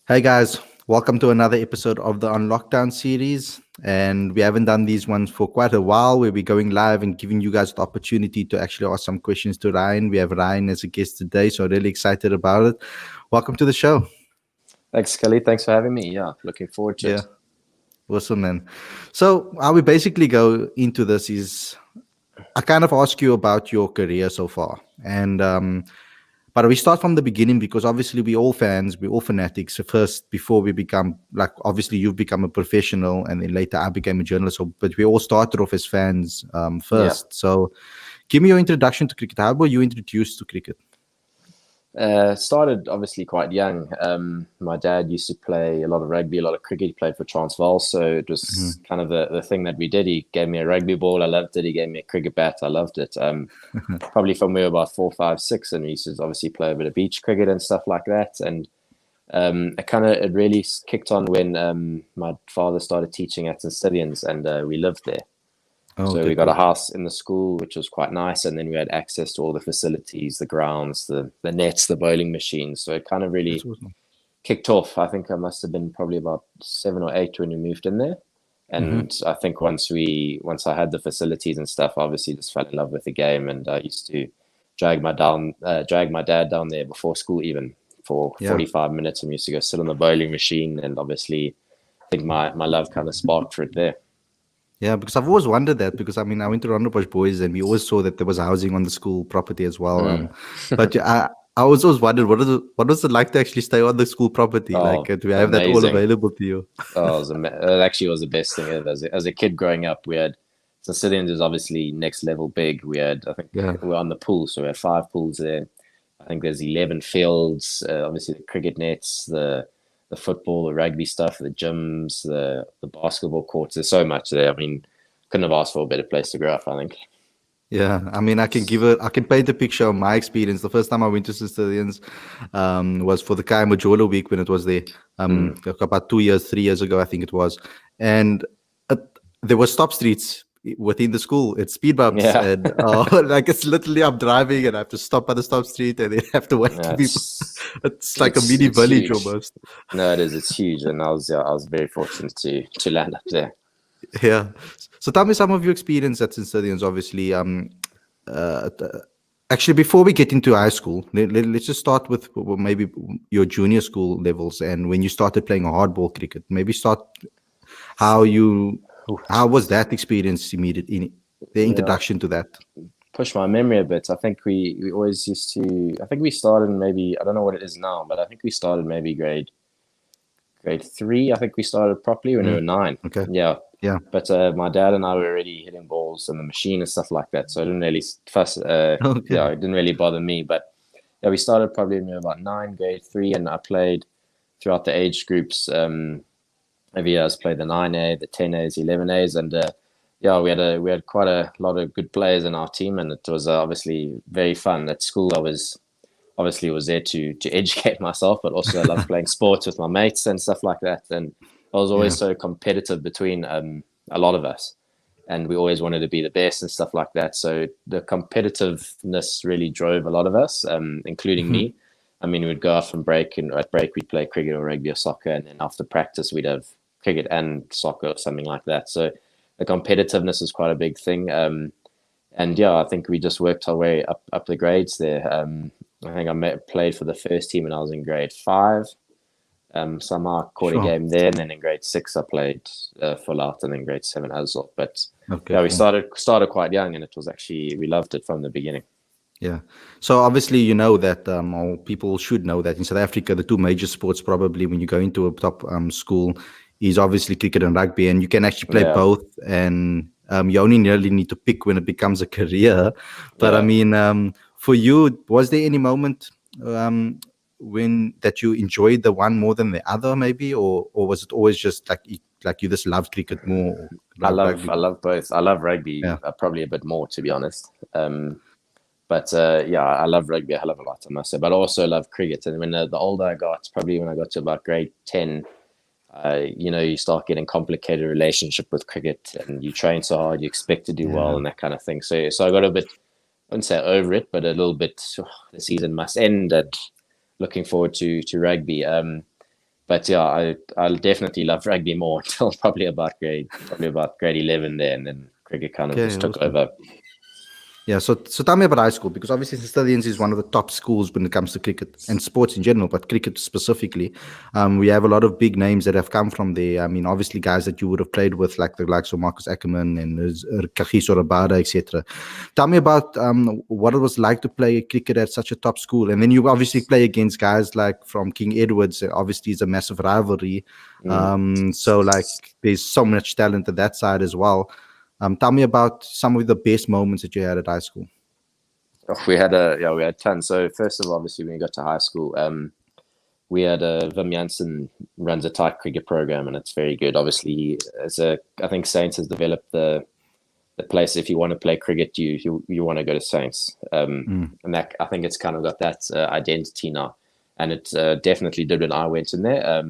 Hey guys, welcome to another episode of the On Lockdown series. And we haven't done these ones for quite a while. We'll be going live and giving you guys the opportunity to actually ask some questions to Ryan. We have Ryan as a guest today, so really excited about it. Welcome to the show. Thanks, Kelly. Thanks for having me. Yeah, looking forward to Yeah, it. awesome, man. So, how we basically go into this is I kind of ask you about your career so far. But we start from the beginning because obviously we all fans, we all fanatics. So first, before we become like, obviously you've become a professional, and then later I became a journalist. So, but we all started off as fans Yeah. first. So, give me your introduction to cricket. How were you introduced to cricket? Started obviously quite young. My dad used to play a lot of rugby, a lot of cricket. He played for Transvaal, so it was kind of the thing that we did. He gave me a rugby ball. I loved it. He gave me a cricket bat. I loved it. Probably from we were about 4, 5, 6, and we used to obviously play a bit of beach cricket and stuff like that. And it really kicked on when my father started teaching at St. Stithians, and we lived there. Oh, So okay, we got a cool. house in the school, which was quite nice, and then we had access to all the facilities, the grounds, the nets, the bowling machines. So it kind of That's really awesome. kicked off. I think I must have been probably about 7 or 8 when we moved in there. Hmm. And I think once I had the facilities and stuff, I obviously just fell in love with the game, and I used to drag my dad down there before school even for Yeah. 45 minutes, and we used to go sit on the bowling machine. And obviously, I think my love kind of sparked for it there. Yeah, because I've always wondered that because I mean I went to Rondebosch Boys and we always saw that there was housing on the school property as well. Mm. But I was always wondered what was it like to actually stay on the school property? Like, Oh, do we have that all amazing. available to you? Oh, it actually was the best thing ever. As a kid growing up, we had Sicilians is obviously next level big. We had, I think, Yeah. we were on the pool, so we had 5 pools there. I think there's 11 fields. Obviously, the cricket nets, the football, the rugby stuff, the gyms, the basketball courts. There's so much there. I mean, couldn't have asked for a better place to grow up, I think. Yeah, I mean, I can paint a picture of my experience. The first time I went to Sicilians was for the Kai Majolo week when it was there, Mm. like about 2 years, 3 years ago, I think it was. And uh, there were stop streets within the school. It's speed bumps, Yeah. and like it's literally I'm driving and I have to stop at the stop street and then have to wait for Yeah, people. It's like a it's mini it's village huge. almost. No, it is. It's huge, and I was very fortunate to land up there. Yeah. So tell me some of your experience at Sicilians, obviously. Uh, Actually, before we get into high school, let's just start with maybe your junior school levels and when you started playing hardball cricket. Maybe start how you how was that experience immediate in the Yeah. introduction to that? Push my memory a bit. I think we always used to. I think we started maybe. I don't know what it is now, but I think we started maybe grade 3. I think we started properly when we were Mm, 9. okay. Yeah, Yeah. but my dad and I were already hitting balls in the machine and stuff like that, so it didn't really fuss. Okay. Yeah, it didn't really bother me. But yeah, we started probably when we were about 9, grade 3, and I played throughout the age groups. Every year I was played the 9A, the 10As, 11As, and yeah, we had quite a lot of good players in our team, and it was obviously very fun. At school, I was there to educate myself, but also I love playing sports with my mates and stuff like that. And I was Yeah. always so competitive between a lot of us, and we always wanted to be the best and stuff like that. So the competitiveness really drove a lot of us, including Hmm. me. I mean, we'd go out from break, and at break we'd play cricket or rugby or soccer, and then after practice we'd have cricket and soccer or something like that. So the competitiveness is quite a big thing. And yeah, I think we just worked our way up the grades there. I think played for the first team when I was in grade 5. Somehow I caught a Sure. game there, and then in grade 6 I played full out, and then grade 7 as well. But Okay, yeah, we cool. started quite young, and it was actually we loved it from the beginning. Yeah. So obviously, you know that, or people should know that in South Africa, the two major sports probably when you go into a top school is obviously cricket and rugby, and you can actually play Yeah, both. And you only really need to pick when it becomes a career. But I yeah. mean, for you, was there any moment um, when that you enjoyed the one more than the other, maybe, or was it always just like like you just loved cricket more, or I loved love rugby? I love both. I love rugby Yeah. probably a bit more, to be honest. But yeah, I love rugby a hell of a lot, I must say. But I also love cricket. And when the older I got, probably when I got to about grade 10, you start getting complicated relationship with cricket, and you train so hard, you expect to do well, Yeah. and that kind of thing. So I got a bit, I wouldn't say over it, but a little bit. The season must end, and looking forward to rugby. but yeah, I definitely loved rugby more until probably about grade 11 there, and then cricket kind of Okay, just took awesome. over. Yeah, so tell me about high school, because obviously St. Stithians is one of the top schools when it comes to cricket and sports in general, but cricket specifically. We have a lot of big names that have come from there. I mean, obviously guys that you would have played with, like the likes of Marcus Ackerman and Kagiso Rabada, etc. Tell me about what it was like to play cricket at such a top school, and then you obviously play against guys like from King Edward's. Obviously, it's a massive rivalry. Mm. So like, there's so much talent at that side as well. Tell me about some of the best moments that you had at high school. Oh, we had tons. So first of all, obviously when we got to high school, we had Wim Janssen runs a tight cricket program, and it's very good. Obviously, I think Saints has developed the place. If you want to play cricket, you want to go to Saints, Mm. and that I think it's kind of got that identity now, and it definitely did when I went in there.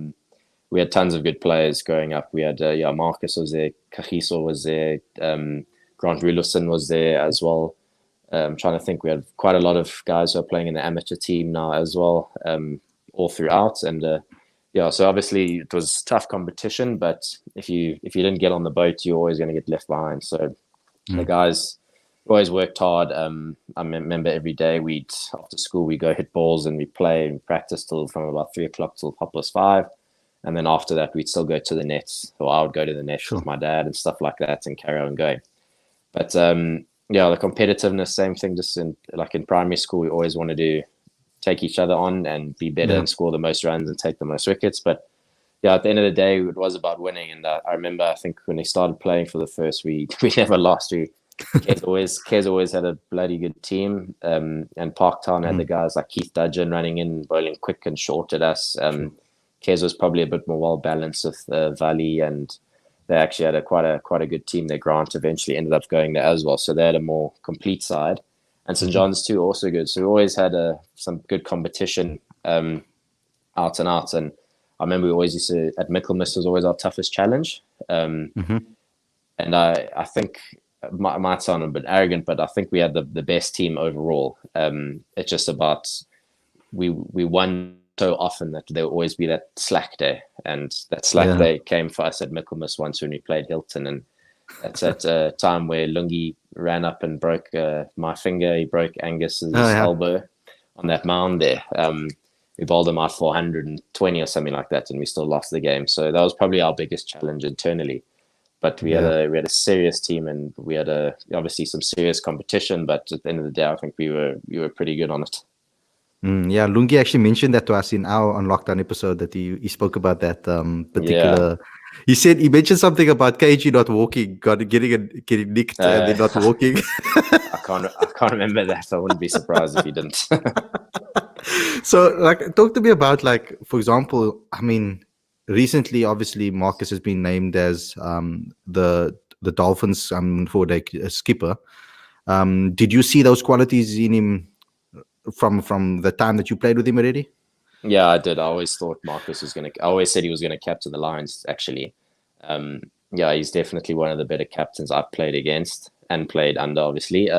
We had tons of good players growing up. We had Marcus was there, Kagiso was there, Grant Rulofson was there as well. Trying to think, we had quite a lot of guys who are playing in the amateur team now as well, all throughout. And so obviously it was tough competition, but if you didn't get on the boat, you're always going to get left behind. So the Mm. guys always worked hard. I remember every day after school we go hit balls and we play and practice till from about 3 o'clock till 5:30. And then after that, we'd still go to the nets, or I would go to the nets Sure. with my dad and stuff like that, and carry on going. But the competitiveness, same thing. Just in primary school, we always wanted to take each other on and be better Yeah. and score the most runs and take the most wickets. But yeah, at the end of the day, it was about winning. And I remember, I think when they started playing for the first, we never lost. Kes always had a bloody good team. And Parktown had the Mm. guys like Keith Dudgeon running in, bowling quick and short at us. Sure. Kes was probably a bit more well balanced with Valley, and they actually had quite a good team there. Grant eventually ended up going there as well, so they had a more complete side. And St. Mhm. John's too, also good. So we always had some good competition out and out. And I remember we always used to, at Michaelmas was always our toughest challenge. Mhm. And I think it might sound a bit arrogant, but I think we had the best team overall. It's just about we won so often that there would always be that slack day, and that slack Yeah. day came for us at Michaelmas once when we played Hilton, and that's at a time where Lungi ran up and broke my finger. He broke Oh Angus's yeah. elbow on that mound there. We bowled him out for 120 or something like that, and we still lost the game. So that was probably our biggest challenge internally. But we Yeah. had a serious team, and we had obviously some serious competition. But at the end of the day, I think we were pretty good on it. Yeah, Lungi actually mentioned that to us in our on lockdown episode, that he spoke about that Yeah, particular. He mentioned something about KG not walking, getting nicked, and then not uh, walking. I can't remember that. I wouldn't be surprised if he didn't. So, like, talk to me about, like, for example, I mean, recently, obviously, Marcus has been named as the Dolphins for the skipper. Did you see those qualities in him from the time that you played with him already? Yeah, I did. I always thought Marcus was going to. I always said he was going to captain the Lions. Actually, um, yeah, he's definitely one of the better captains I've played against and played under, obviously.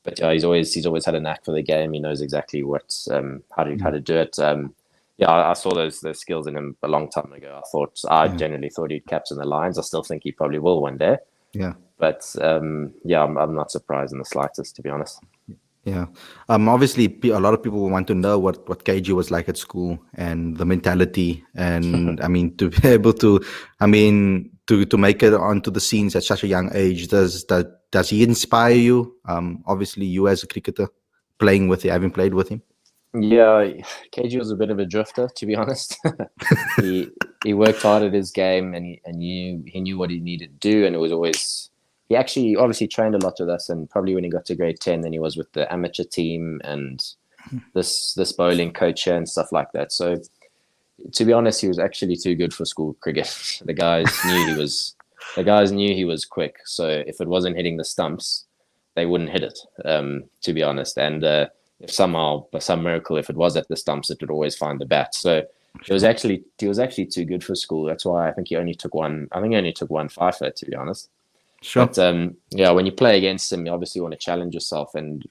But yeah, he's always had a knack for the game. He knows exactly how to do it. Yeah, I saw those skills in him a long time ago. I Yeah, genuinely thought he'd captain the Lions. I still think he probably will one day. yeah, But yeah, I'm not surprised in the slightest, to be honest. yeah. Obviously, a lot of people want to know what KG was like at school and the mentality, and I mean, to be able to, I mean, to make it onto the scenes at such a young age. Does he inspire you? Obviously, you as a cricketer, playing with him, having played with him. Yeah, KG was a bit of a drifter, to be honest. he he worked hard at his game, and he knew what he needed to do, and it was always he actually obviously trained a lot with us, and probably when he got to grade 10, then he was with the amateur team and this bowling coach and stuff like that. So to be honest, he was actually too good for school cricket. The guys knew he was quick. So if it wasn't hitting the stumps, they wouldn't hit it. To be honest, and if somehow by some miracle, if it was at the stumps, it would always find the bat. So he was actually too good for school. That's why I think he only took one. I think he only took one fifer, to be honest. Sure. But yeah, when you play against him, you obviously want to challenge yourself. And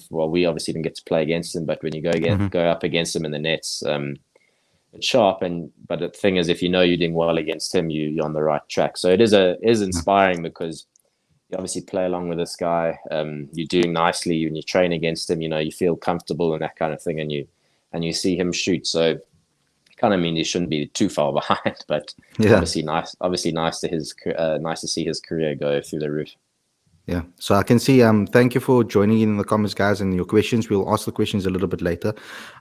well, we obviously didn't get to play against him, but when you Hmm. go up against him in the nets, sharp. But the thing is, if you know you're doing well against him, you're on the right track. So it is inspiring because you obviously play along with this guy. You're doing nicely when you train against him. You feel comfortable and that kind of thing, and you see him shoot. So kind of mean he shouldn't be too far behind, but obviously nice to see his career go through the roof. Yeah, so I can see. Thank you for joining in the comments, guys, and your questions. We'll ask the questions a little bit later.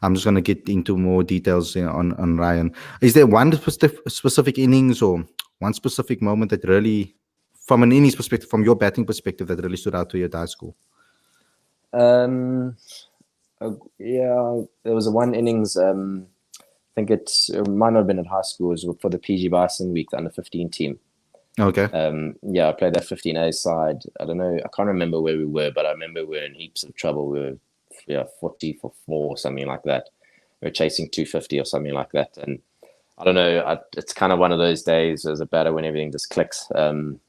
I'm just going to get into more details on Ryan. Is there one specific innings or one specific moment that really, from an innings perspective, from your batting perspective, that really stood out to you at high school? Yeah, there was a one innings. I think it might not have been at high school. It was for the PG Bison Week, the under-15 team. Okay. I played that 15A side. I don't know. I can't remember where we were, but I remember we were in heaps of trouble. We were 40 for 4 or something like that. We were chasing 250 or something like that. And I don't know. It's kind of one of those days as a batter when everything just clicks. And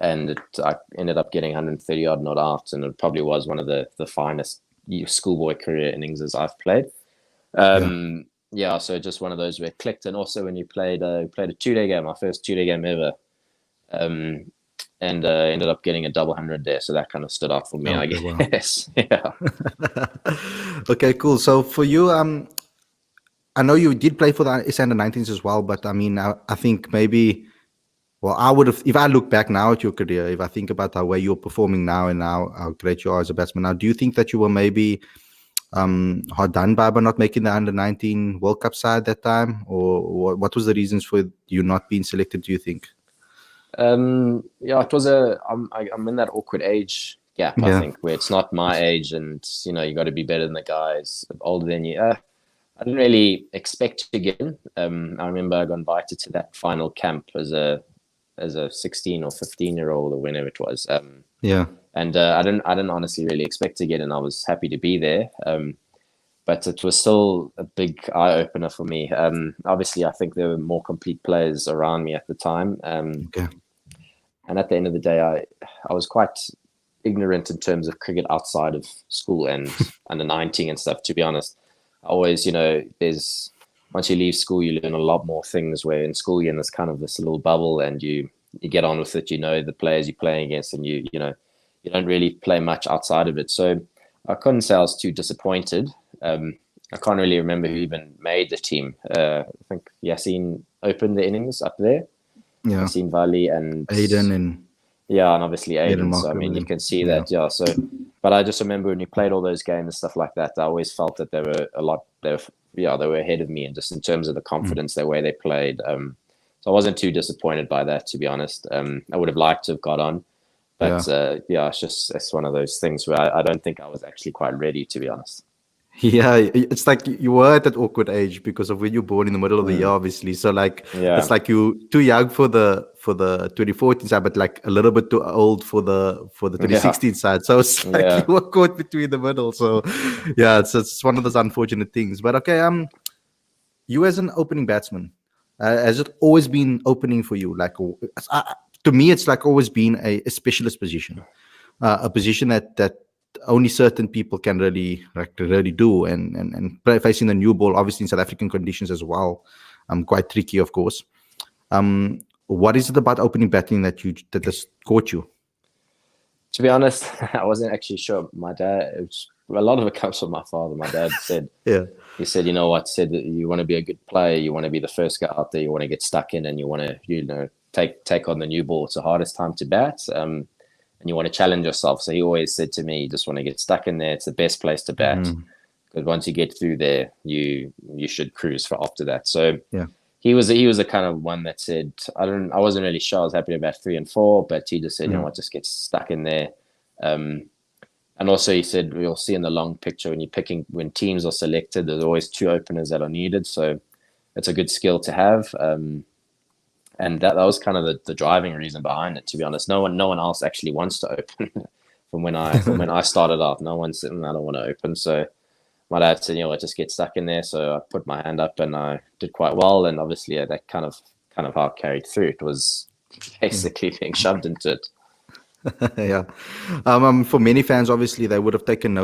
I ended up getting 130 odd not out, and it probably was one of the finest schoolboy career innings I've played. So just one of those where it clicked. And also when you played a 2-day game, my first 2-day game ever. And ended up getting a double 100 there, so that kind of stood out for me, I guess. Wow. Yeah. Okay, cool. So for you, I know you did play for the under-19s as well, but I mean, I think maybe, well, I would have, if I look back now at your career, if I think about how well you're performing now and how great you are as a batsman now, do you think that you were maybe hard done by not making the under-19 World Cup side that time, or what was the reasons for you not being selected, do you think? It was I'm in that awkward age gap, I think, where it's not my age, and you got to be better than the guys older than you. I didn't really expect to get in. I remember I got invited to that final camp as a 16 or 15-year-old or whenever it was. And I didn't honestly really expect to get in. I was happy to be there. But it was still a big eye opener for me. Obviously, I think there were more complete players around me at the time. And at the end of the day, I was quite ignorant in terms of cricket outside of school and under 19 and stuff, to be honest. I always, there's, once you leave school, you learn a lot more things, where in school you're in this little bubble and you get on with it, the players you're playing against, and you don't really play much outside of it. So I couldn't say I was too disappointed. I can't really remember who even made the team. I think Yassine opened the innings up there. Yassine Vali and Aiden and obviously Aiden. So I mean, you can see that. So, but I just remember when you played all those games and stuff like that, I always felt that they were they were ahead of me, and just in terms of the confidence, the way they played. So I wasn't too disappointed by that, to be honest. I would have liked to have got on, but it's one of those things where I don't think I was actually quite ready, to be honest. Yeah, it's like you were at that awkward age because of when you're born in the middle of the year, obviously. So it's like you too young for the 2014 side, but like a little bit too old for the 2016 side. So it's like you were caught between the middle. So it's one of those unfortunate things. But okay, you as an opening batsman, has it always been opening for you? Like to me, it's like always been a specialist position, a position that only certain people can really do, and facing the new ball, obviously in South African conditions as well, quite tricky, of course. What is it about opening batting that has caught you? To be honest, I wasn't actually sure. My dad, a lot of it comes from my father. My dad said, he said, that you want to be a good player, you want to be the first guy out there, you want to get stuck in, and you want to, take on the new ball. It's the hardest time to bat. And you want to challenge yourself. So he always said to me, you just want to get stuck in there. It's the best place to bat. Because once you get through there, you should cruise for after that. So he was the kind of one that said, I wasn't really sure. I was happy to bat 3 and 4, but he just said, just get stuck in there. And also he said, we'll see in the long picture when teams are selected, there's always 2 openers that are needed. So it's a good skill to have. And that was kind of the driving reason behind it, to be honest. No one else actually wants to open. from when I started off, no one said, I don't want to open. So my dad said, just get stuck in there. So I put my hand up and I did quite well. And obviously that kind of how it carried through. It was basically being shoved into it. For many fans, obviously they would have taken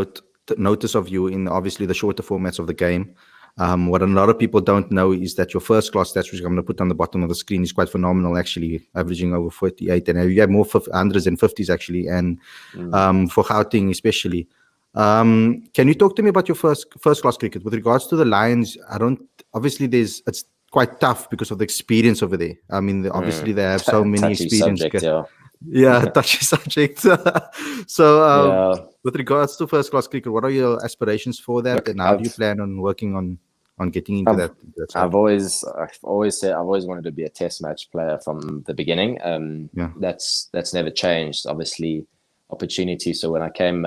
notice of you in obviously the shorter formats of the game. What a lot of people don't know is that your first class stats, which I'm going to put on the bottom of the screen, is quite phenomenal, actually, averaging over 48. And you have more hundreds and 50s, actually, and for Gauteng especially. Can you talk to me about your first class cricket? With regards to the Lions, obviously it's quite tough because of the experience over there. I mean, obviously they have so many Touchy experience. subject, yeah. Yeah, touchy subject. So, Yeah. with regards to first class cricket, what are your aspirations for that, Look, and how do you plan on working on getting into I've, that? Side? I've always said I've always wanted to be a test match player from the beginning. Yeah. That's never changed. Obviously, opportunity. So when I came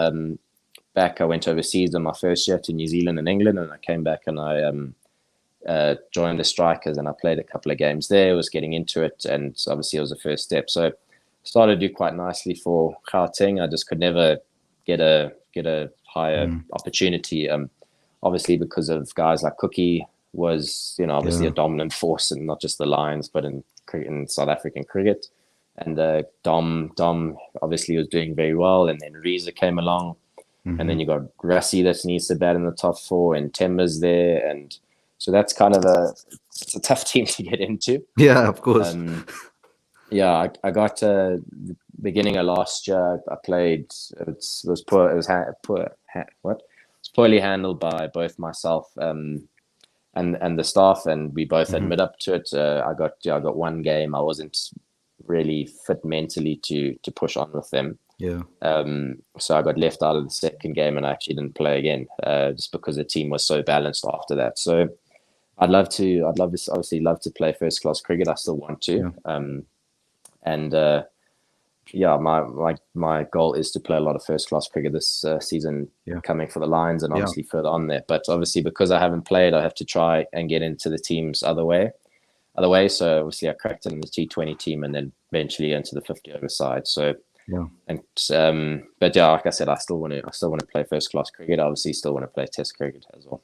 back, I went overseas on my first year to New Zealand and England, and I came back and I joined the Strikers, and I played a couple of games there. Was getting into it, and obviously it was the first step. So started to do quite nicely for Gauteng. I just could never get a higher opportunity. Obviously because of guys like Cookie was, obviously a dominant force, and not just the Lions, but in South African cricket. And Dom obviously was doing very well, and then Reza came along, and then you got Rassie that needs to bat in the top 4, and Temba's there, and so that's kind of it's a tough team to get into. Yeah, of course. Yeah, I got the beginning of last year. I played. It was poorly handled by both myself and the staff, and we both admit up to it. I got one game. I wasn't really fit mentally to push on with them. Yeah. So I got left out of the second game, and I actually didn't play again, just because the team was so balanced after that. So I'd obviously love to play first class cricket. I still want to. Yeah. My goal is to play a lot of first class cricket this season, coming for the Lions, and obviously further on there. But obviously because I haven't played, I have to try and get into the teams other way. So obviously I cracked it in the T20 team, and then eventually into the 50 over side. So but yeah, like I said, I still want to play first class cricket. I obviously still want to play Test cricket as well.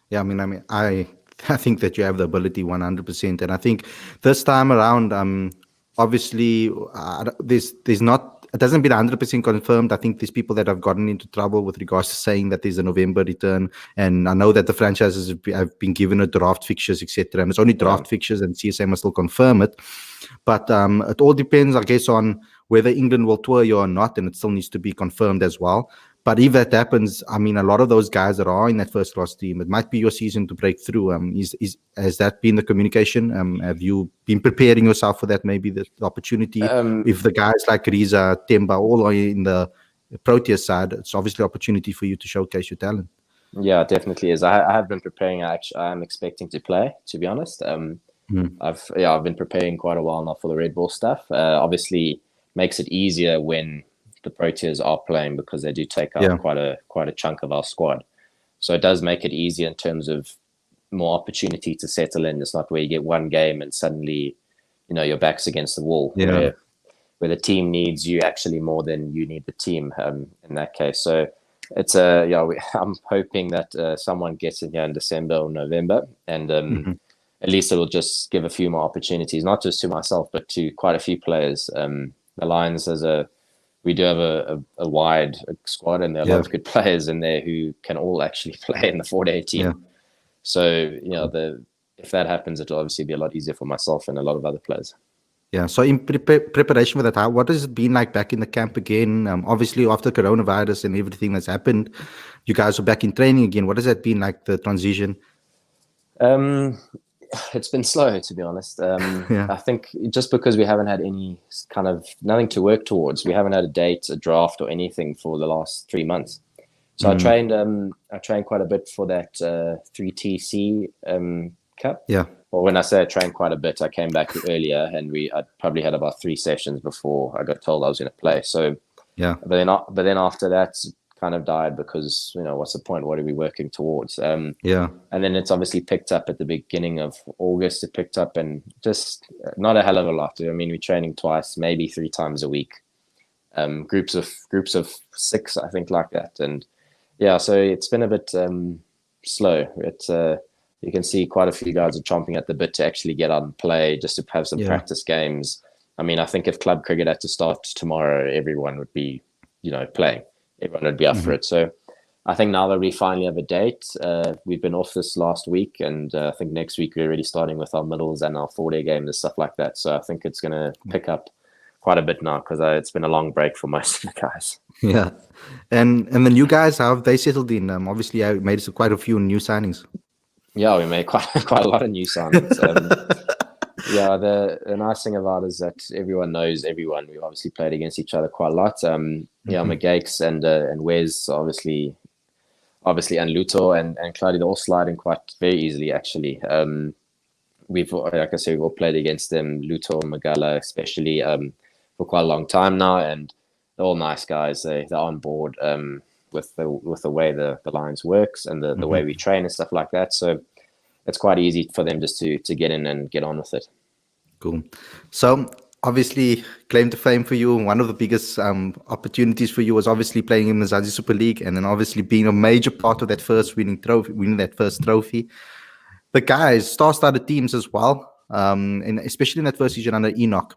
I mean, I think that you have the ability 100%, and I think this time around, obviously, there's not. It hasn't been 100% confirmed. I think there's people that have gotten into trouble with regards to saying that there's a November return, and I know that the franchises have been given a draft fixtures, etc. And it's only draft fixtures, and CSA must still confirm it. But it all depends, I guess, on whether England will tour you or not, and it still needs to be confirmed as well. But if that happens, I mean, a lot of those guys that are in that first class team, it might be your season to break through. Has that been the communication? Have you been preparing yourself for that? Maybe the opportunity. If the guys like Reza, Temba, all are in the Proteas side, it's obviously an opportunity for you to showcase your talent. Yeah, definitely is. I have been preparing. I'm expecting to play, to be honest. I've been preparing quite a while now for the Red Bull stuff. Obviously makes it easier when the Proteas are playing, because they do take out quite a chunk of our squad. So it does make it easier in terms of more opportunity to settle in. It's not where you get one game and suddenly, your back's against the wall. Where the team needs you actually more than you need the team in that case. So it's I'm hoping that someone gets in here in December or November, and at least it'll just give a few more opportunities, not just to myself, but to quite a few players. The Lions we do have a wide squad, and there are a lot of good players in there who can all actually play in the 4-day team. So, if that happens, it'll obviously be a lot easier for myself and a lot of other players. Yeah. So in preparation for that, what has it been like back in the camp again? Obviously, after coronavirus and everything that's happened, you guys are back in training again. What has that been like, the transition? It's been slow, to be honest. I think just because we haven't had any kind of nothing to work towards, we haven't had a date, a draft, or anything for the last 3 months. So I trained quite a bit for that 3TC Cup. Yeah. Well, when I say I trained quite a bit, I came back earlier, and I probably had about 3 sessions before I got told I was going to play. So but then after that, kind of died, because what's the point? What are we working towards? And then it's obviously picked up at the beginning of August. It picked up, and just not a hell of a lot. I mean, we're training twice, maybe 3 times a week. Groups of 6, I think, like that. And so it's been a bit slow. You can see quite a few guys are chomping at the bit to actually get out and play, just to have some practice games. I mean, I think if club cricket had to start tomorrow, everyone would be, playing. Everyone would be up for it. So I think now that we finally have a date, we've been off this last week, and I think next week we're already starting with our middles and our 4-day game and stuff like that. So I think it's going to pick up quite a bit now because it's been a long break for most of the guys. Yeah, and the new guys, how have they settled in? Obviously, I made quite a few new signings. Yeah, we made quite a lot of new signings. Yeah, the nice thing about it is that everyone knows everyone. We've obviously played against each other quite a lot. Yeah, McGakes and Wes, obviously, and Luto and Claudio, all sliding quite very easily, actually. We've, like I said, we've all played against them, Luto, Magala, especially, for quite a long time now, and they're all nice guys. They're on board with the way the Lions works and the way we train and stuff like that. So it's quite easy for them just to get in and get on with it. Cool. So obviously, claim to fame for you. One of the biggest opportunities for you was obviously playing in the Zazi Super League, and then obviously being a major part of that first winning that first trophy. The guys, star-studded teams as well, and especially in that first season under Enoch.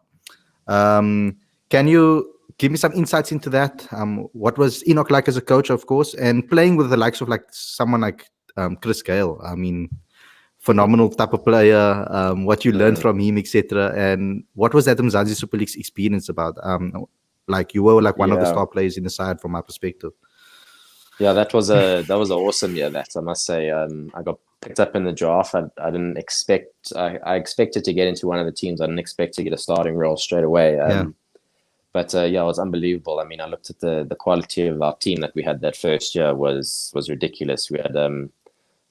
Can you give me some insights into that? What was Enoch like as a coach, of course, and playing with the likes of like someone like Chris Gale? I mean, phenomenal type of player. What you learned from him, etc. And what was that Mzansi Super League's experience about? Like you were like one of the star players in the side, from my perspective. Yeah, that was an awesome year. That I must say, I got picked up in the draft. I didn't expect. I expected to get into one of the teams. I didn't expect to get a starting role straight away. But yeah, it was unbelievable. I mean, I looked at the quality of our team that we had that first year was ridiculous. We had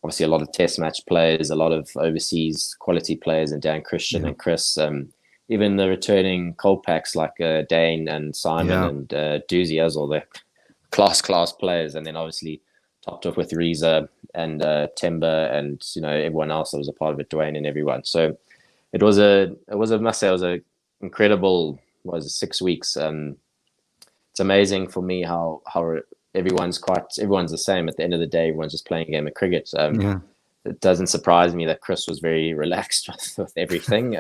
obviously a lot of test match players, a lot of overseas quality players, and Dan Christian and Chris. Even the returning cold packs like Dane and Simon and Doozy as well. They're class players, and then obviously topped off with Reza and Timber and everyone else that was a part of it, Dwayne and everyone. So it was a must say it was a incredible 6 weeks. It's amazing for me how everyone's the same at the end of the day. Everyone's just playing a game of cricket. It doesn't surprise me that Chris was very relaxed with everything.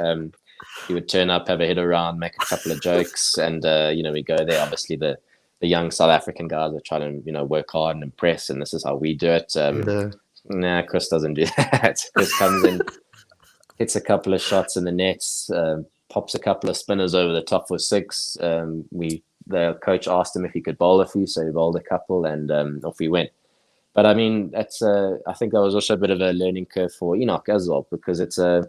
He would turn up, have a hit around, make a couple of jokes, and we go there. Obviously, the young South African guys are trying to work hard and impress, and this is how we do it. Nah, Chris doesn't do that. Chris comes in, hits a couple of shots in the nets, pops a couple of spinners over the top for 6. The coach asked him if he could bowl a few, so he bowled a couple, and off he went. But I mean, that's I think that was also a bit of a learning curve for Enoch as well, because it's I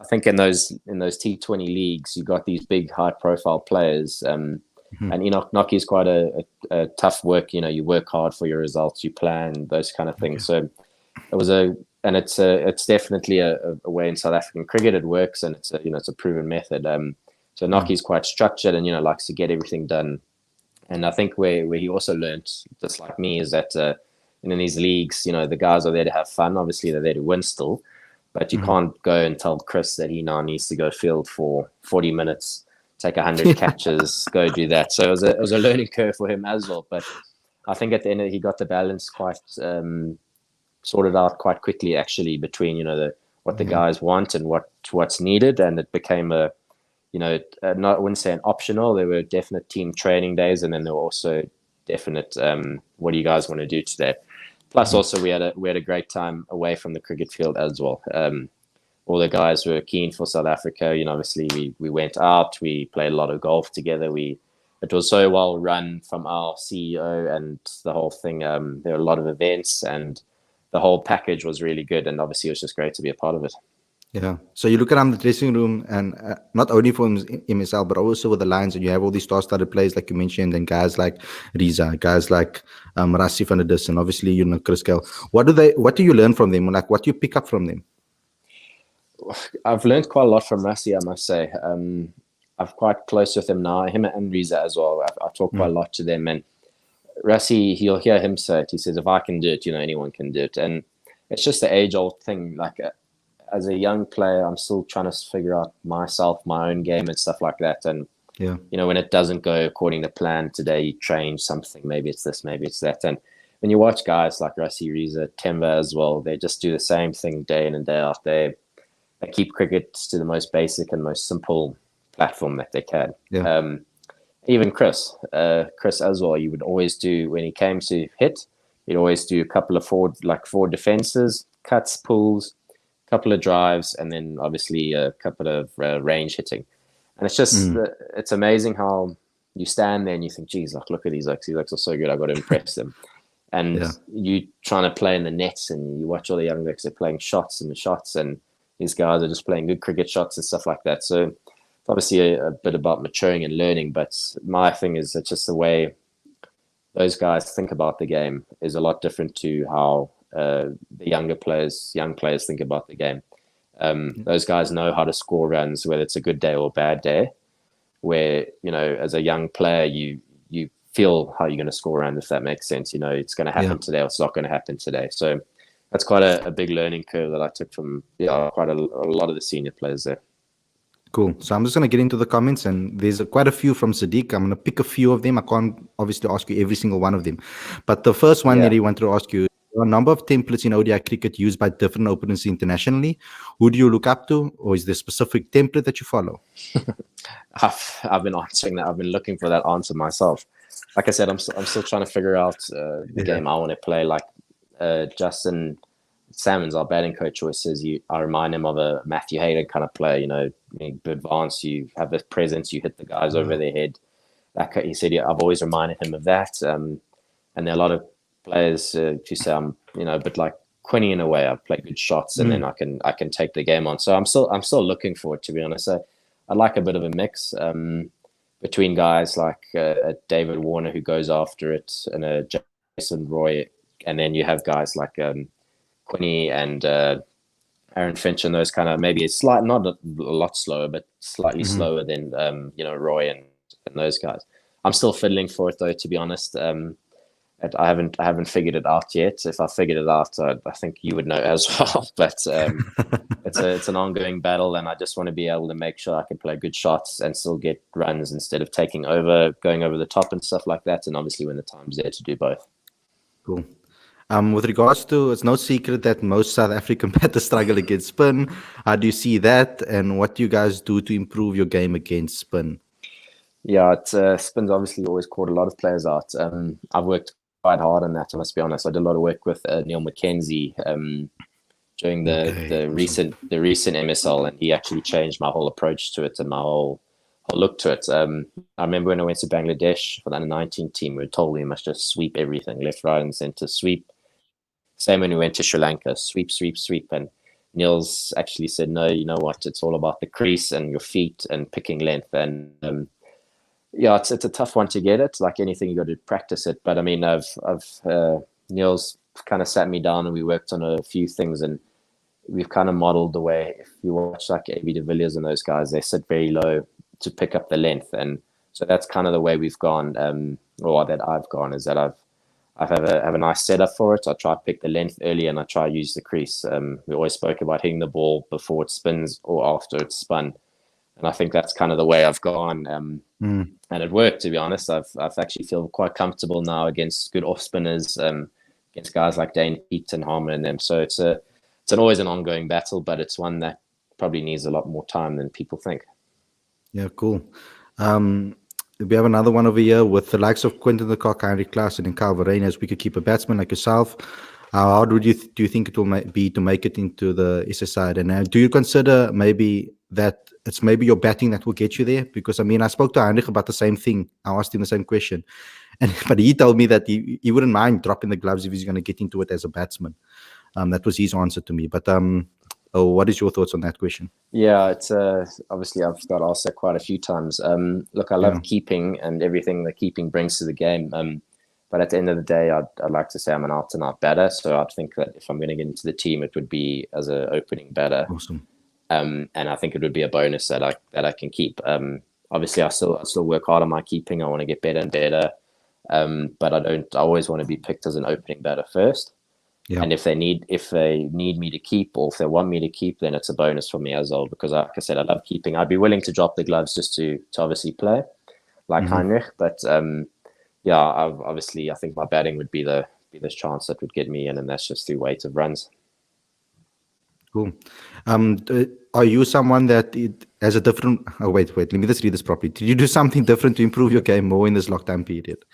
think in those T20 leagues, you got these big high profile players, and Enoch is quite a tough work. You work hard for your results, you plan those kind of things. So it was it's definitely a way in South African cricket it works, and it's a proven method. So Noki's quite structured and likes to get everything done. And I think where he also learned, just like me, is that in these leagues, the guys are there to have fun. Obviously, they're there to win still, but you can't go and tell Chris that he now needs to go field for 40 minutes, take 100 catches, go do that. So it was a learning curve for him as well. But I think at the end he got the balance quite sorted out quite quickly, actually, between what the guys want and what's needed, and it became I wouldn't say an optional. There were definite team training days, and then there were also definite what do you guys want to do today. Plus, also we had a great time away from the cricket field as well. All the guys were keen for South Africa. Obviously we went out, we played a lot of golf together. It was so well run from our CEO and the whole thing. There were a lot of events, and the whole package was really good. And obviously, it was just great to be a part of it. Yeah. So you look around the dressing room, and not only for MSL, but also with the Lions, and you have all these star-studded players, like you mentioned, and guys like Riza, guys like Rassi van der Dis, and obviously Chris Gale. What do you learn from them? Like, what do you pick up from them? I've learned quite a lot from Rassi, I must say. I'm quite close with him now, him and Riza as well. I talk quite a lot to them, and Rassi, you'll hear him say it. He says, if I can do it, anyone can do it. And it's just the age-old thing. Like, as a young player, I'm still trying to figure out myself, my own game and stuff like that. And, when it doesn't go according to plan today, you change something. Maybe it's this, maybe it's that. And when you watch guys like Rassi, Riza, Temba as well, they just do the same thing day in and day out. They keep cricket to the most basic and most simple platform that they can. Even Chris as well, you would always do, when he came to hit, He'd always do a couple of forward defenses, cuts, pulls, couple of drives, and then obviously a couple of range hitting. And it's just it's amazing how you stand there and you think, geez, like, look at these legs. These legs are so good. I've got to impress them. And you trying to play in the nets, and you watch all the young legs, they're playing shots, and these guys are just playing good cricket shots and stuff like that. So it's obviously a bit about maturing and learning. But my thing is, it's just the way those guys think about the game is a lot different to how the young players think about the game. Those guys know how to score runs, whether it's a good day or a bad day. Where, you know, as a young player, you feel how you're going to score around, if that makes sense. You know, it's going to happen today or it's not going to happen today. So that's quite a big learning curve that I took from quite a lot of the senior players there. Cool. So I'm just going to get into the comments, and there's quite a few from Sadiq. I'm going to pick a few of them. I can't obviously ask you every single one of them. But the first one that he wanted to ask you, there are a number of templates in ODI cricket used by different opponents internationally. Who do you look up to, or is there a specific template that you follow? I've been answering that. I've been looking for that answer myself. Like I said, I'm still trying to figure out the game I want to play. Like Justin Salmon's, our batting coach, always says I remind him of a Matthew Hayden kind of player. You know, advance, you have this presence, you hit the guys over their head. He said, I've always reminded him of that. And there are a lot of players who say I'm, you know, a bit like Quinny in a way. I play good shots, and then I can take the game on. So I'm still looking for it, to be honest. I like a bit of a mix between guys like David Warner, who goes after it, and Jason Roy, and then you have guys like Quinny and Aaron Finch, and those kind of, maybe it's not a lot slower, but slightly slower than Roy and those guys. I'm still fiddling for it though, to be honest. I haven't figured it out yet. If I figured it out, I think you would know as well. But it's an ongoing battle, and I just want to be able to make sure I can play good shots and still get runs instead of going over the top and stuff like that. And obviously, when the time's there, to do both. Cool. With regards to, it's no secret that most South African batters struggle against spin. How do you see that, and what do you guys do to improve your game against spin? Yeah, spin's obviously always caught a lot of players out. I've worked quite hard on that, I must be honest. I did a lot of work with Neil McKenzie during the recent MSL, and he actually changed my whole approach to it and my whole look to it. I remember when I went to Bangladesh for the under-19 team, we were told we must just sweep everything, left, right, and center, sweep. Same when we went to Sri Lanka, sweep, sweep, sweep. And Neil's actually said, no, you know what? It's all about the crease and your feet and picking length. And it's a tough one to get it. Like anything, you got to practice it. But I mean, Neil's kind of sat me down and we worked on a few things, and we've kind of modeled the way. If you watch like AB de Villiers and those guys, they sit very low to pick up the length, and so that's kind of the way we've gone, or that I've gone, is that I have a nice setup for it. I try to pick the length early, and I try to use the crease. We always spoke about hitting the ball before it spins or after it's spun, and I think that's kind of the way I've gone. And it worked, to be honest. I've actually feel quite comfortable now against good off spinners, against guys like Dane Pete and Harmer and them. So it's always an ongoing battle, but it's one that probably needs a lot more time than people think. Yeah, cool. We have another one over here with the likes of Quentin de Kock, Henry Klaassen, and Kyle Verreynne as wicket-keeper batsman like yourself. How do you think it will be to make it into the SS side? And do you consider maybe that it's maybe your batting that will get you there? Because I mean, I spoke to Heinrich about the same thing. I asked him the same question, but he told me that he wouldn't mind dropping the gloves if he's going to get into it as a batsman. That was his answer to me. But what is your thoughts on that question? Yeah, it's obviously I've got asked that quite a few times. Look, I love keeping and everything that keeping brings to the game. But at the end of the day, I'd like to say I'm an out-and-out batter. So I'd think that if I'm going to get into the team, it would be as an opening batter. Awesome. And I think it would be a bonus that I can keep. Obviously, I still work hard on my keeping. I want to get better and better. But I always want to be picked as an opening batter first. Yeah. And if they need me to keep, or if they want me to keep, then it's a bonus for me as well, because like I said, I love keeping. I'd be willing to drop the gloves just to obviously play like Heinrich, but I think my batting would be the chance that would get me in, and that's just through weight of runs. Cool. Are you someone that has a different? Oh wait. Let me just read this properly. Did you do something different to improve your game more in this lockdown period?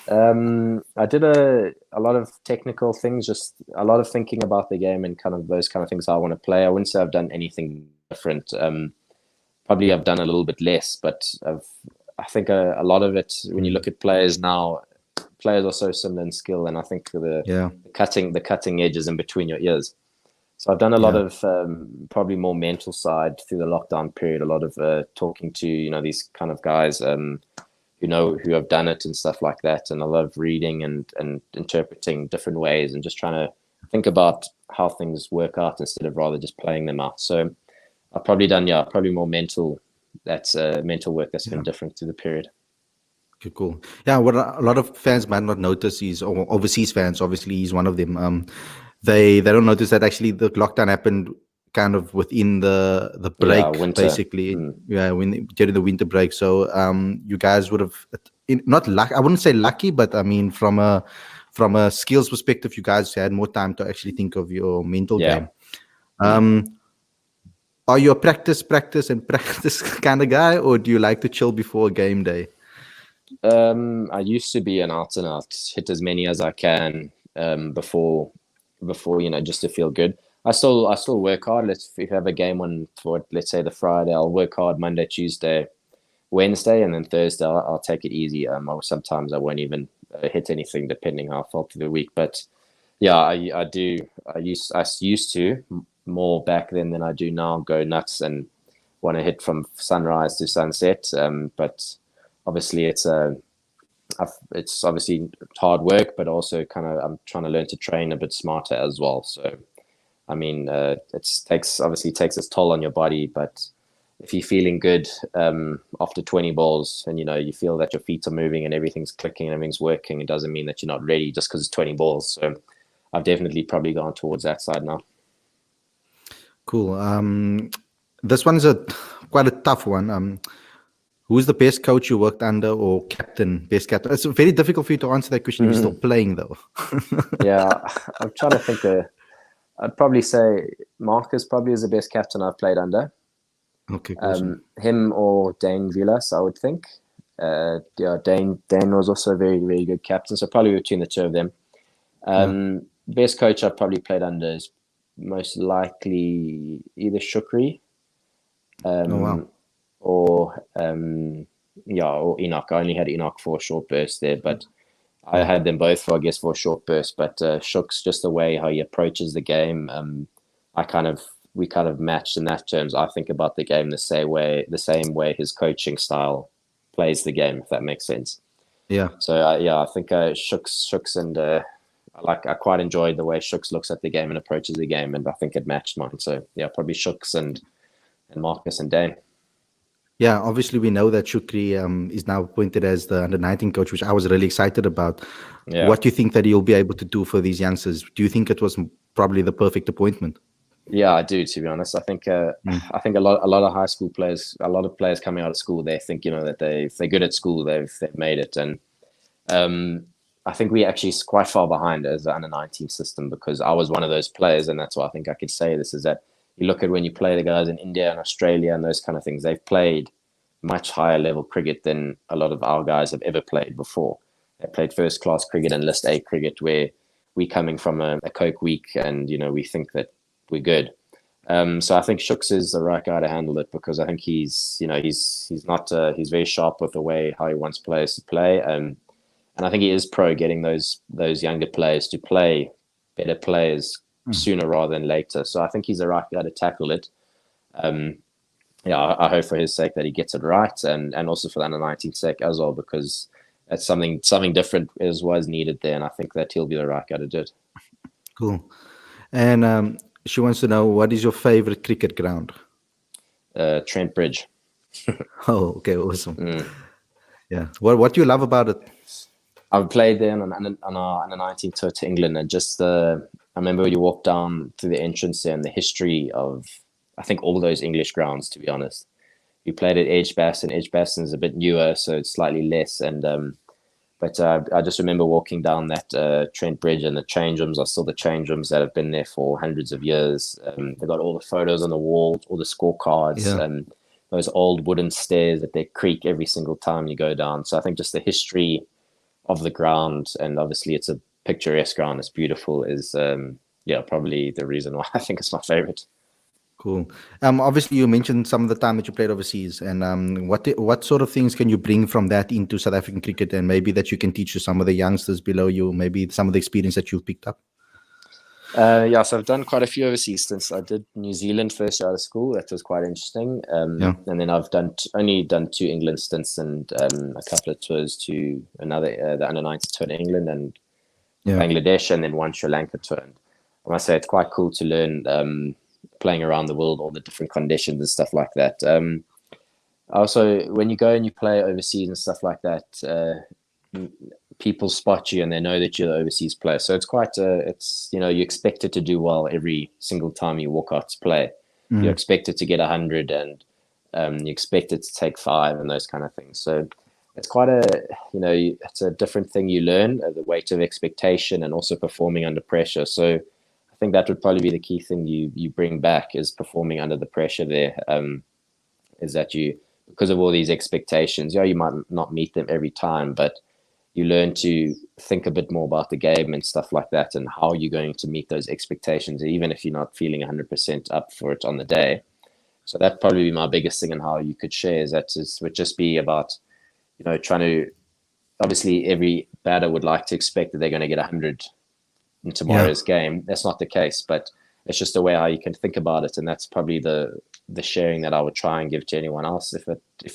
I did a lot of technical things, just a lot of thinking about the game and kind of those kind of things I want to play. I wouldn't say I've done anything different. Probably I've done a little bit less, but I think a lot of it, when you look at players now, players are so similar in skill, and I think Yeah, the cutting edges in between your ears. So I've done a lot yeah, of probably more mental side through the lockdown period. A lot of talking to these kind of guys who have done it and stuff like that, and I love reading and interpreting different ways and just trying to think about how things work out instead of rather just playing them out. So I've probably done probably more mental. That's mental work that's been yeah. different through the period. Okay, cool. Yeah, what a lot of fans might not notice is, or overseas fans, obviously, he's one of them. They don't notice that actually the lockdown happened kind of within the Yeah, break, winter. basically. Mm. Yeah, when during the winter break. So you guys would have not luck. I wouldn't say lucky, but I mean from a skills perspective, you guys had more time to actually think of your mental Yeah. game. Mm. Um, are you a practice and practice kind of guy, or do you like to chill before game day? I used to be an out and out, hit as many as I can before just to feel good. I still work hard. If you have a game on for let's say the Friday, I'll work hard Monday, Tuesday, Wednesday, and then Thursday I'll take it easy. Sometimes I won't even hit anything depending how I felt through the week. But yeah, I do. I used to more back then than I do now. Go nuts and want to hit from sunrise to sunset. But obviously it's obviously hard work, but also kind of I'm trying to learn to train a bit smarter as well. So I mean, it takes its toll on your body, but if you're feeling good after 20 balls and you feel that your feet are moving and everything's clicking and everything's working, it doesn't mean that you're not ready just because it's 20 balls. So I've definitely probably gone towards that side now. Cool. This one is a quite a tough one. Who's the best coach you worked under, or captain, best captain? It's very difficult for you to answer that question if you're still Mhm. playing, though. Yeah, I'm trying to think. I'd probably say Marcus probably is the best captain I've played under. Okay, awesome. Him or Dane Vilas, I would think. Yeah, Dane was also a very, very good captain. So probably between the two of them. Yeah. Best coach I've probably played under is most likely either Shukri Oh wow. um, or Enoch. I only had Enoch for a short burst there, but I Yeah. had them both for I guess for a short burst. But Shook's just the way how he approaches the game. I kind of we kind of matched in that terms. I think about the game the same way his coaching style plays the game, if that makes sense. Yeah. So yeah, I think Shooks and I quite enjoyed the way Shooks looks at the game and approaches the game, and I think it matched mine. So yeah, probably Shooks and Marcus and Dane. Yeah. Obviously, we know that Shukri is now appointed as the under-19 coach, which I was really excited about. Yeah. What do you think that he'll be able to do for these youngsters? Do you think it was probably the perfect appointment? Yeah, I do. To be honest, I think Mm. I think a lot of high school players, a lot of players coming out of school, they think that if they're good at school, they've made it, and um, I think we actually quite far behind as the under 19 system because I was one of those players, and that's why I think I could say this is that you look at when you play the guys in India and Australia and those kind of things, they've played much higher level cricket than a lot of our guys have ever played before. They played first class cricket and list A cricket, where we coming from a Coke week, and we think that we're good. So I think Shooks is the right guy to handle it because I think he's not he's very sharp with the way how he wants players to play, and I think he is pro getting those younger players to play better players Mm. sooner rather than later. So I think he's the right guy to tackle it. Um, yeah, I hope for his sake that he gets it right, and also for the under 19 sake as well because that's something different is was needed there, and I think that he'll be the right guy to do it. Cool. And she wants to know, what is your favorite cricket ground? Trent Bridge. Oh, okay, awesome. Mm. Yeah. What do you love about it? I've played there on our under 19 tour to England, and just I remember when you walk down through the entrance there and the history of I think all those English grounds. To be honest, we played at Edgbaston. Edgbaston is a bit newer, so it's slightly less. And but I just remember walking down that Trent Bridge, and the change rooms are still the change rooms that have been there for hundreds of years. They've got all the photos on the wall, all the scorecards, Yeah. and those old wooden stairs that they creak every single time you go down. So I think just the history of the ground, and obviously it's a picturesque ground. It's beautiful. Is probably the reason why I think it's my favorite. Cool. Obviously, you mentioned some of the time that you played overseas, and what sort of things can you bring from that into South African cricket, and maybe that you can teach to some of the youngsters below you, maybe some of the experience that you've picked up? So I've done quite a few overseas stints. I did New Zealand first year out of school. That was quite interesting. Yeah. And then I've only done 2 England stints and a couple of tours to another the under-19 tour in England and Yeah. Bangladesh, and then 1 Sri Lanka tour. And I must say it's quite cool to learn playing around the world, all the different conditions and stuff like that. Also, when you go and you play overseas and stuff like that, people spot you and they know that you're the overseas player. So it's quite, you expect it to do well every single time you walk out to play. You expect it to get 100 and you expect it to take 5 and those kind of things. So it's quite it's a different thing you learn, the weight of expectation and also performing under pressure. So I think that would probably be the key thing you bring back is performing under the pressure there. Is that you, because of all these expectations, you might not meet them every time, but you learn to think a bit more about the game and stuff like that and how you're going to meet those expectations, even if you're not feeling 100% up for it on the day. So that'd probably be my biggest thing, and how you could share is that it would just be about, trying to, obviously every batter would like to expect that they're going to get 100 in tomorrow's game. That's not the case, but it's just a way how you can think about it. And that's probably the sharing that I would try and give to anyone else if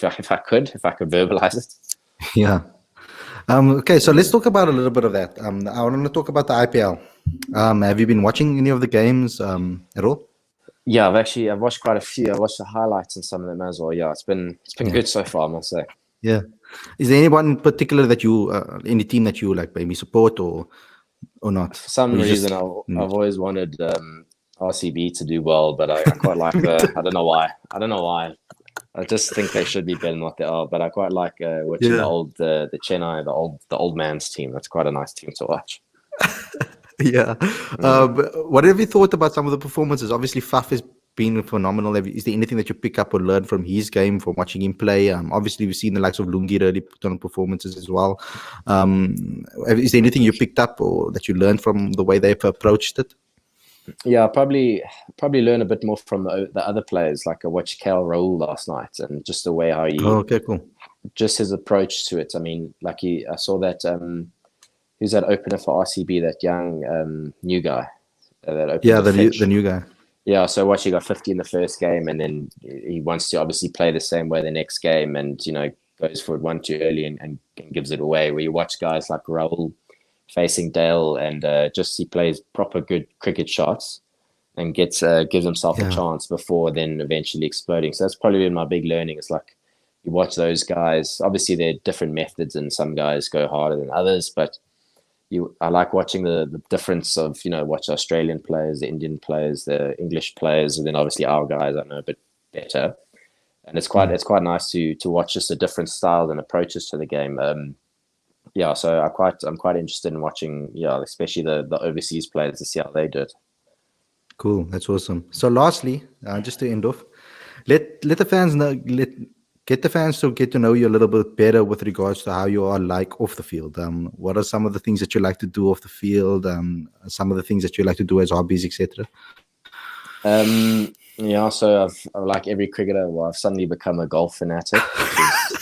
I could verbalize it. Yeah. Okay, so let's talk about a little bit of that. I want to talk about the IPL. Have you been watching any of the games at all? Yeah, I've watched quite a few. I watched the highlights and some of them as well. Yeah, it's been good so far, I must say. Yeah. Is there anyone in particular that you, any team that you like maybe support or not? For some reason, I've always wanted RCB to do well, but I quite like I don't know why. I just think they should be better than what they are, but I quite like watching the Chennai, the old man's team. That's quite a nice team to watch. Yeah. What have you thought about some of the performances? Obviously, Faf has been phenomenal. Is there anything that you pick up or learn from his game from watching him play? Obviously, we've seen the likes of Lungi really put on performances as well. Is there anything you picked up or that you learned from the way they've approached it? Yeah, probably learn a bit more from the other players. Like I watched Kel Raul last night, and just the way how he, cool. Just his approach to it. I mean, like I saw that who's that opener for RCB? That young new guy. The new guy. Yeah, so watch, he got 50 in the first game, and then he wants to obviously play the same way the next game, and goes for it one too early and gives it away. Where you watch guys like Raul facing Dale, and just he plays proper good cricket shots and gives himself a chance before then eventually exploding. So that's probably been my big learning. It's like you watch those guys. Obviously, there are different methods, and some guys go harder than others, but I like watching the difference of, watch Australian players, the Indian players, the English players, and then obviously our guys I know a bit better. And it's quite nice to watch just the different styles and approaches to the game. So I'm quite interested in watching, especially the overseas players to see how they do it. Cool, that's awesome. So lastly, just to end off, let the fans know, get the fans to get to know you a little bit better with regards to how you are like off the field. What are some of the things that you like to do off the field? Some of the things that you like to do as hobbies, etc. So I've like every cricketer, I've suddenly become a golf fanatic.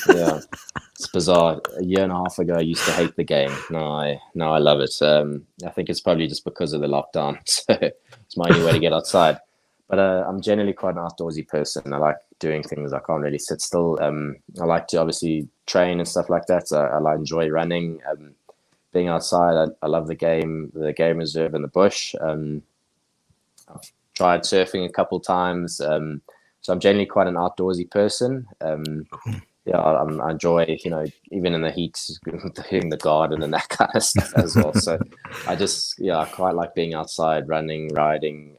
It's bizarre. A year and a half ago, I used to hate the game. Now I love it. I think it's probably just because of the lockdown. So it's my only way to get outside. But I'm generally quite an outdoorsy person. I like doing things. I can't really sit still. I like to obviously train and stuff like that. So I enjoy running, being outside. I love the game reserve in the bush. I've tried surfing a couple times. So I'm generally quite an outdoorsy person. I enjoy, even in the heat, hitting the garden and that kind of stuff as well. So I quite like being outside, running, riding,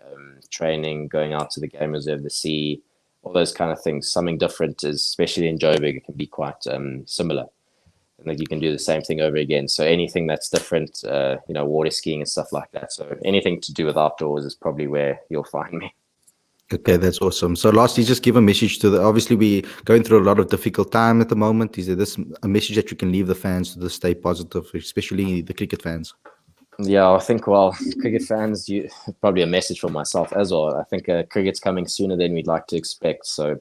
training, going out to the game reserve, the sea, all those kind of things. Something different is, especially in Joburg, it can be quite similar. And like you can do the same thing over again. So anything that's different, water skiing and stuff like that. So anything to do with outdoors is probably where you'll find me. Okay, that's awesome. So lastly, just give a message to the, obviously we going through a lot of difficult time at the moment. Is there this a message that you can leave the fans to stay positive, especially the cricket fans? Yeah, I think, well, cricket fans, you probably a message for myself as well. I think cricket's coming sooner than we'd like to expect. So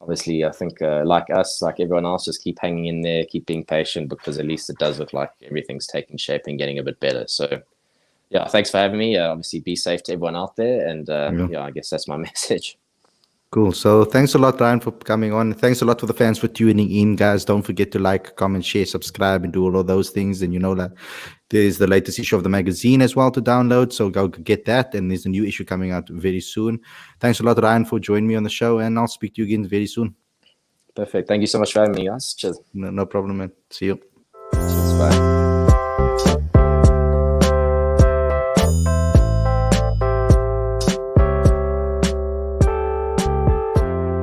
obviously, I think like us, like everyone else, just keep hanging in there, keep being patient, because at least it does look like everything's taking shape and getting a bit better. So yeah, thanks for having me. Obviously, be safe to everyone out there. And Yeah. yeah, I guess that's my message. Cool. So thanks a lot, Ryan, for coming on. Thanks a lot for the fans for tuning in, guys. Don't forget to like, comment, share, subscribe, and do all of those things. And you know that there's the latest issue of the magazine as well to download. So go get that. And there's a new issue coming out very soon. Thanks a lot, Ryan, for joining me on the show. And I'll speak to you again very soon. Perfect. Thank you so much for having me, guys. Cheers. No problem, man. See you. Cheers. Bye.